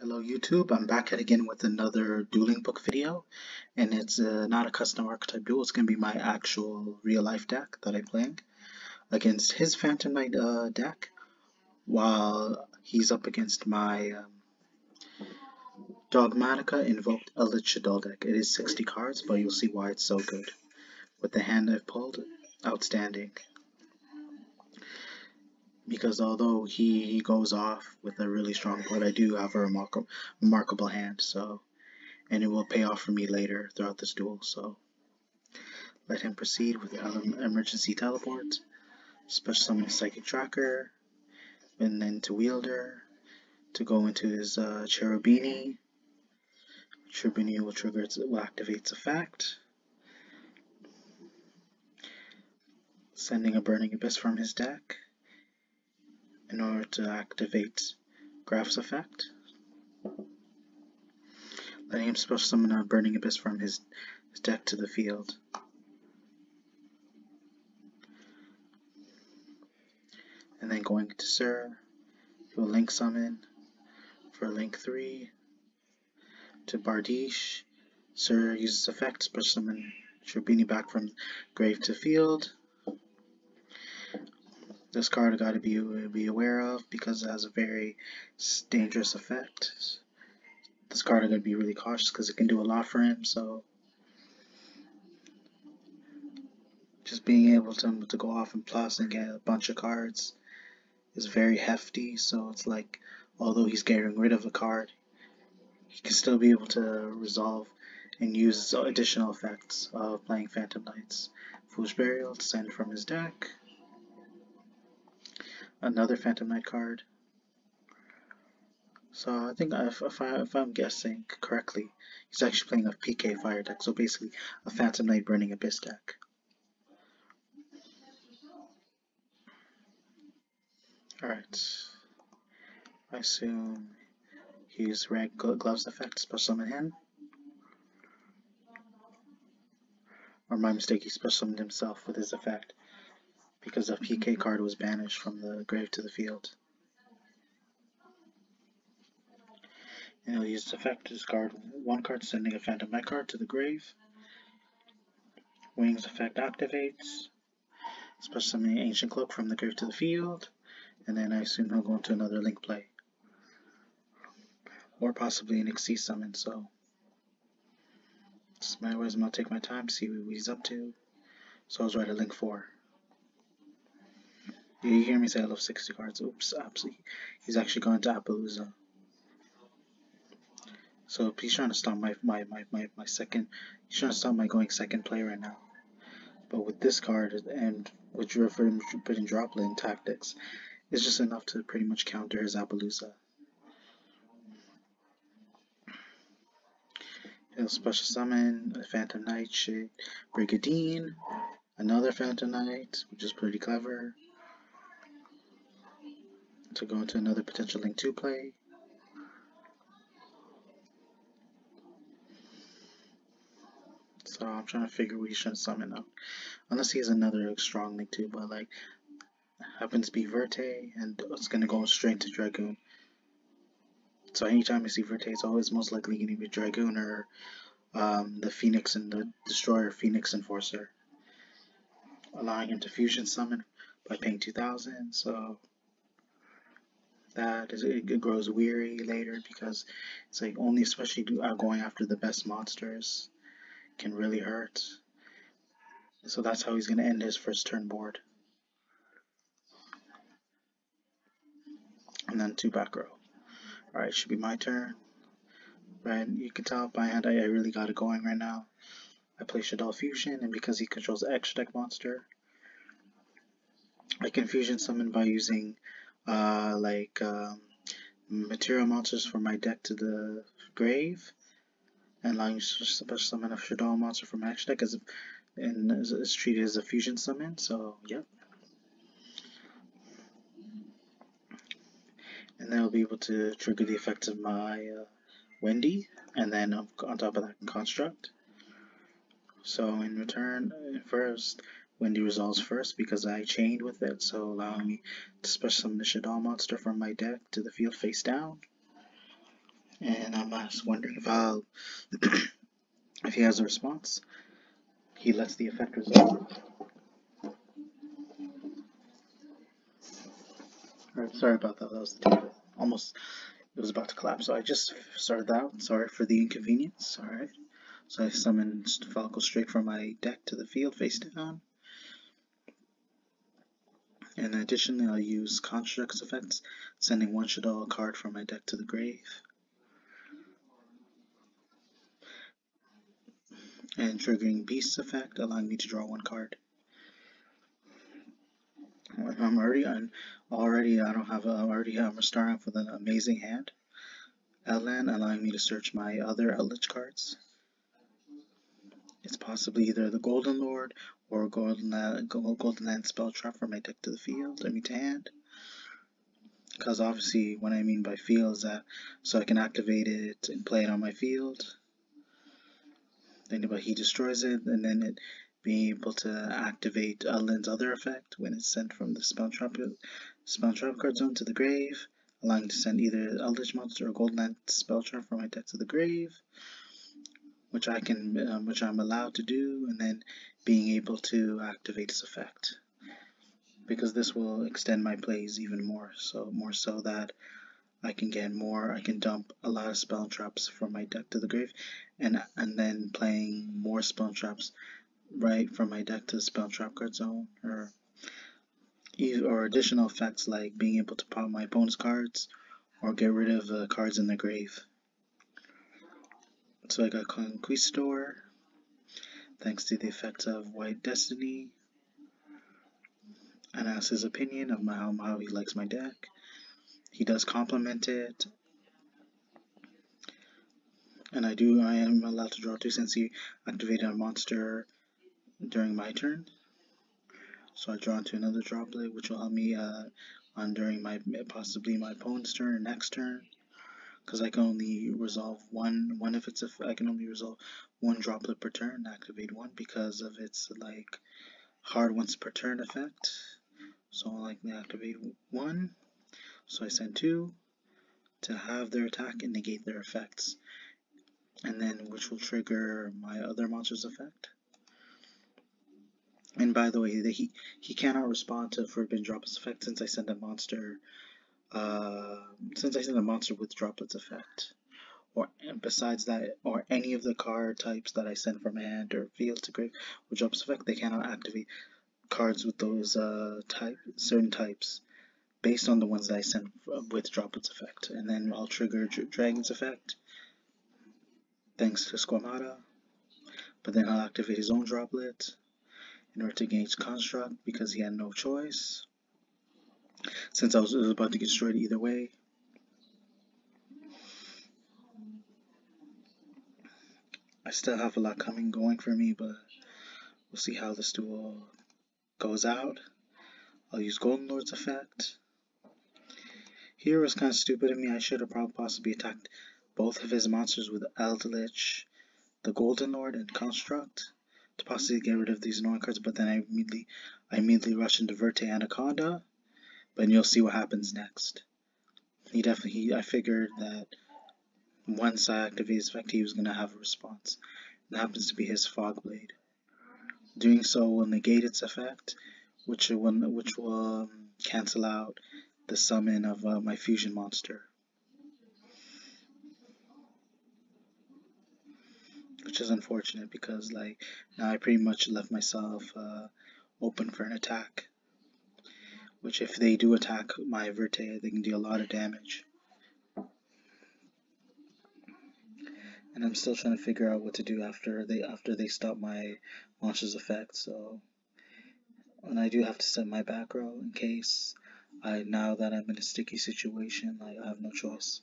Hello YouTube, I'm back at again with another dueling book video, and it's not a custom archetype duel. It's going to be my actual real life deck that I'm playing against his Phantom Knight deck, while he's up against my Dogmatika Invoked Eldlich Shaddoll deck. It is 60 cards, but you'll see why it's so good. With the hand I've pulled, outstanding. Because although he goes off with a really strong board, I do have a remarkable hand, so... and it will pay off for me later throughout this duel, so let him proceed with the emergency teleport, special summon his psychic tracker, and then to wielder, to go into his Cherubini. Cherubini will activate its effect, sending a Burning Abyss from his deck in order to activate Graf's effect. Letting him special summon a Burning Abyss from his deck to the field. And then going to Sir, he will link summon for link 3 to Bardiche. Sir uses effect, special summon Cherubini back from grave to field. This card I gotta be aware of because it has a very dangerous effect. This card I gotta be really cautious because it can do a lot for him, so just being able to go off and plus and get a bunch of cards is very hefty, so it's like, although he's getting rid of a card, he can still be able to resolve and use additional effects of playing Phantom Knights. Foolish Burial to send from his deck. Another Phantom Knight card. So I think if I'm guessing correctly, he's actually playing a PK Fire deck, so basically a Phantom Knight Burning Abyss deck. Alright, I assume he used Red Gloves effect, special summon him. Or my mistake, he special summoned himself with his effect because a PK card was banished from the grave to the field. And he'll use this effect to discard one card, sending a Phantom Knight card to the grave. Wings effect activates, special summoning Ancient Cloak from the grave to the field, and then I assume he'll go into another link play. Or possibly an Xyz summon, so just might as well take my time to see what he's up to. So I was right at link 4. You hear me say I love 60 cards. Oops, absolutely. He's actually going to Appaloosa. So he's trying to stop my second. He's trying to stop my going second play right now. But with this card and with putting Droplet in tactics, it's just enough to pretty much counter his Appaloosa. He'll special summon a Phantom Knight, Brigadine, another Phantom Knight, which is pretty clever, to go into another potential link 2 play. So I'm trying to figure what he's trying to summon now. Unless he has another strong link 2, but like happens to be Verte, and it's gonna go straight to Dragoon. So anytime I see Verte, it's always most likely gonna be Dragoon or the Phoenix and the Destroyer Phoenix Enforcer, allowing him to fusion summon by paying 2,000. So that is, it grows weary later because it's like only especially going after the best monsters can really hurt. So that's how he's gonna end his first turn board. And then 2 back row. Alright, should be my turn. Right, you can tell by hand I really got it going right now. I play Shaddoll Fusion, and because he controls the extra deck monster, I can fusion summon by using material monsters for my deck to the grave, and allowing special summon a Shaddoll monster from my extra deck is treated as a fusion summon. So yep. And then I'll be able to trigger the effects of my Wendy, and then on top of that, Construct. So in return, first, Wendy resolves first because I chained with it, so allowing me to special summon the Shaddoll monster from my deck to the field face down. And I'm just wondering if I'll if he has a response, he lets the effect resolve. Alright, sorry about that. That was the table. Almost, it was about to collapse. So I just started out. Sorry for the inconvenience. Alright. So I summoned Falco straight from my deck to the field face down. And additionally, I'll use Construct's effects, sending one Shaddoll card from my deck to the grave. And triggering Beast's effect, allowing me to draw one card. I'm already starting off with an amazing hand. Outland, allowing me to search my other Eldlich cards. It's possibly either the Golden Lord or Golden Land Spell Trap from my deck to the field, to hand. Because obviously what I mean by field is that so I can activate it and play it on my field. Then but he destroys it, and then it being able to activate Outland's other effect when it's sent from the Spell Trap card zone to the grave, allowing to send either Eldlich monster or Golden Land Spell Trap from my deck to the grave, which I'm allowed to do, and then being able to activate its effect, because this will extend my plays even more so that I can dump a lot of spell traps from my deck to the grave, and then playing more spell traps right from my deck to the spell trap card zone, or additional effects like being able to pop my opponent's cards or get rid of the cards in the grave. So I got Conquistador, thanks to the effects of White Destiny, and ask his opinion of how he likes my deck. He does compliment it, and I am allowed to draw 2 since he activated a monster during my turn. So I draw into another droplet, which will help me on during possibly my opponent's turn or next turn, because I can only resolve one of its. I can only resolve one droplet per turn, activate one because of its like hard once per turn effect. So I'll likely activate one. So I send 2 to have their attack and negate their effects, and then which will trigger my other monster's effect. And by the way, he cannot respond to Forbidden Droplets effect since I send a monster with Droplets effect. Or besides that, or any of the card types that I send from hand or field to grave with Droplets effect, they cannot activate cards with those certain types based on the ones that I send with Droplets effect. And then I'll trigger Dragon's effect thanks to Squamata, but then I'll activate his own Droplet in order to gauge Construct because he had no choice, since I was about to get destroyed either way. I still have a lot going for me, but we'll see how this duel goes out. I'll use Golden Lord's effect. Here was kind of stupid of me. I should have probably possibly attacked both of his monsters with Eldlich, the Golden Lord, and Construct to possibly get rid of these annoying cards, but then I immediately rush into Verte Anaconda, but you'll see what happens next. I figured that once I activate his effect, he was going to have a response. It happens to be his Fog Blade. Doing so will negate its effect, which will cancel out the summon of my fusion monster, which is unfortunate because now I pretty much left myself open for an attack, which if they do attack my Verte, they can deal a lot of damage. And I'm still trying to figure out what to do after they stop my monster's effect. So, and I do have to set my back row in case now that I'm in a sticky situation, I have no choice.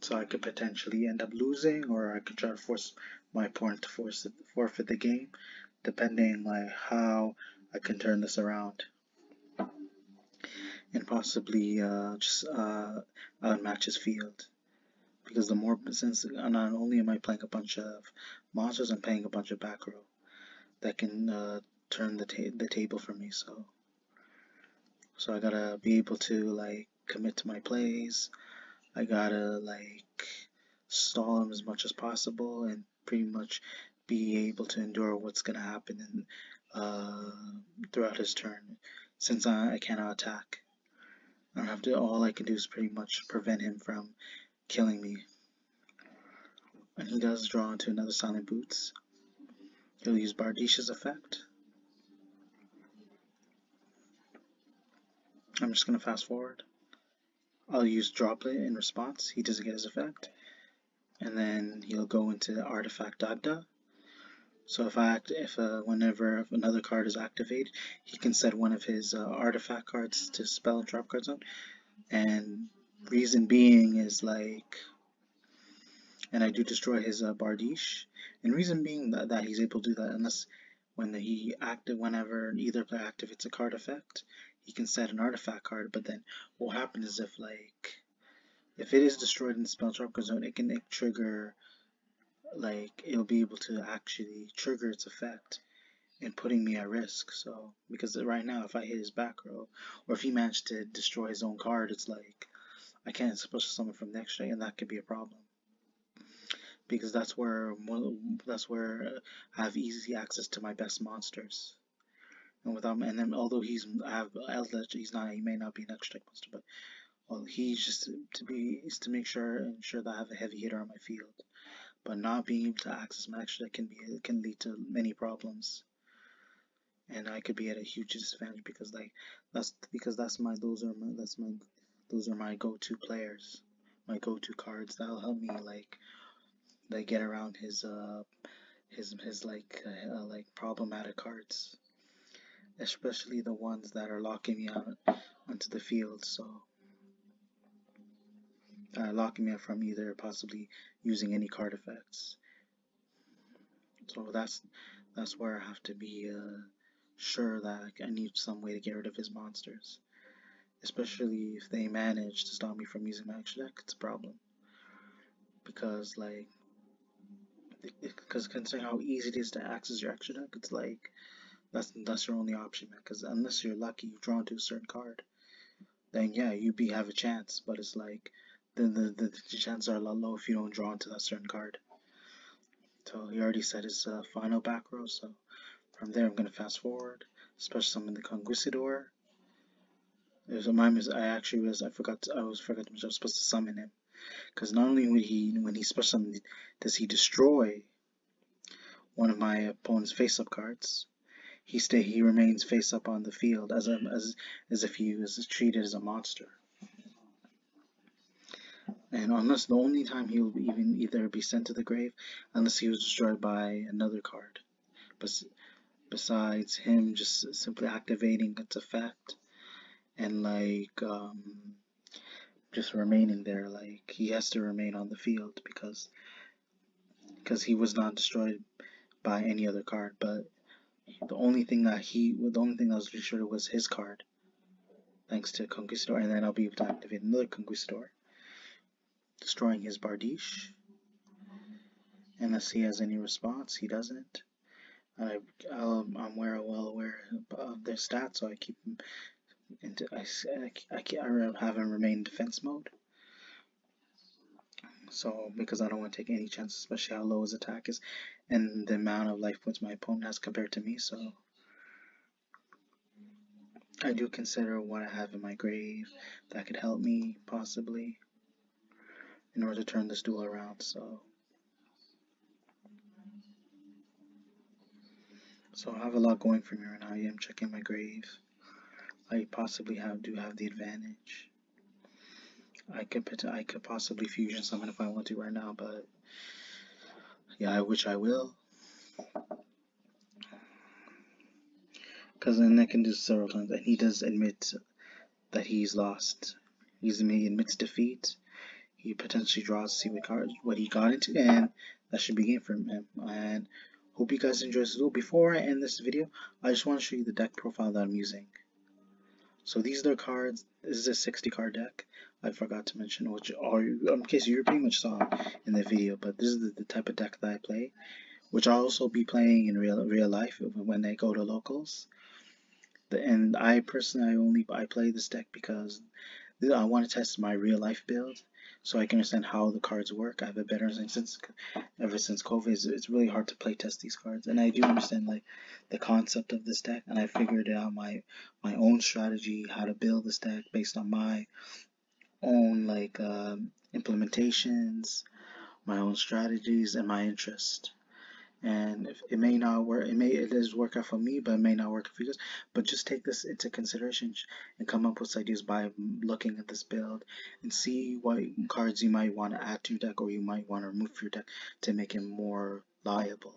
So I could potentially end up losing, or I could try to force my opponent to forfeit the game, depending how I can turn this around, and possibly just outmatch his field. Because since not only am I playing a bunch of monsters, I'm playing a bunch of back row that can turn the table for me. So I gotta be able to commit to my plays, I gotta like stall him as much as possible and pretty much be able to endure what's gonna happen throughout his turn, since I cannot attack. I don't have to. All I can do is pretty much prevent him from killing me. And he does draw into another Silent Boots. He'll use Bardish's effect. I'm just gonna fast forward. I'll use Droplet in response. He doesn't get his effect. And then he'll go into Artifact Dagda. So whenever another card is activated, he can set one of his artifact cards to spell and drop card zone. And reason being is like, and I do destroy his Bardiche. And reason being that he's able to do that unless whenever either player activates a card effect, he can set an artifact card. But then what happens is if it is destroyed in the spell drop card zone, it can trigger, it'll be able to actually trigger its effect and putting me at risk. So because right now if I hit his back row, or if he managed to destroy his own card, it's like I can't special summon from next strike, and that could be a problem. Because that's where I have easy access to my best monsters. And then although I have Eldlich, he may not be an extra strike monster, but he's just to make sure that I have a heavy hitter on my field. But not being able to access my extra can lead to many problems. And I could be at a huge disadvantage because those are my go-to players, my go-to cards that'll help me get around his problematic cards, especially the ones that are locking me out onto the field. So locking me out from either possibly using any card effects. So that's where I have to be sure that I need some way to get rid of his monsters, especially if they manage to stop me from using my extra deck. It's a problem because considering how easy it is to access your extra deck, it's like that's your only option, man. Because unless you're lucky, you draw into a certain card, then yeah, you have a chance. But it's like the chances are a lot low if you don't draw into that certain card. So he already set his final back row. So from there, I'm gonna fast forward, special summon the Conquistador. There's a I forgot to mention I was supposed to summon him, because not only when he special summons does he destroy one of my opponent's face-up cards, he remains face-up on the field as if he was treated as a monster. And unless the only time he will either be sent to the grave, unless he was destroyed by another card. But besides him just simply activating its effect and just remaining there, he has to remain on the field because he was not destroyed by any other card. But the only thing that was destroyed was his card, thanks to Conquistador, and then I'll be able to activate another Conquistador, destroying his Bardiche. Unless he has any response, he doesn't. I'm well aware of their stats, so I keep him I have him remain in defense mode. So because I don't want to take any chances, especially how low his attack is and the amount of life points my opponent has compared to me. So I do consider what I have in my grave that could help me possibly in order to turn this duel around. So I have a lot going for me right now. I am checking my grave. I possibly do have the advantage. I could possibly fusion summon if I want to right now, but yeah, which I will. Because then I can do several times, and he does admit that he's lost. He admits defeat. He potentially draws to see what he got into, and that should be game for him. And hope you guys enjoyed this video. Before I end this video, I just want to show you the deck profile that I'm using. So these are the cards. This is a 60 card deck. I forgot to mention, which in case you pretty much saw in the video, but this is the type of deck that I play, which I'll also be playing in real life when I go to locals. And I personally I play this deck because I want to test my real life build so I can understand how the cards work. I have a better understanding ever since COVID. It's really hard to play test these cards, and I do understand like the concept of this deck, and I figured out my own strategy, how to build this deck based on my own like implementations, my own strategies, and my interest. And if it may not work, it does work out for me, but it may not work for you guys. But just take this into consideration and come up with ideas by looking at this build and see what cards you might want to add to your deck or you might want to remove from your deck to make it more liable.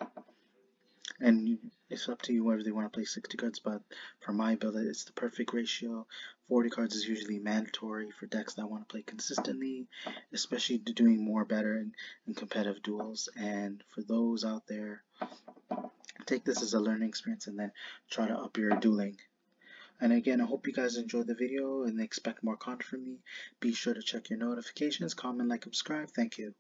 And it's up to you whether you want to play 60 cards, but for my build, it's the perfect ratio. 40 cards is usually mandatory for decks that want to play consistently, especially doing more better in competitive duels. And for those out there, take this as a learning experience and then try to up your dueling. And again, I hope you guys enjoyed the video and expect more content from me. Be sure to check your notifications, comment, like, subscribe. Thank you.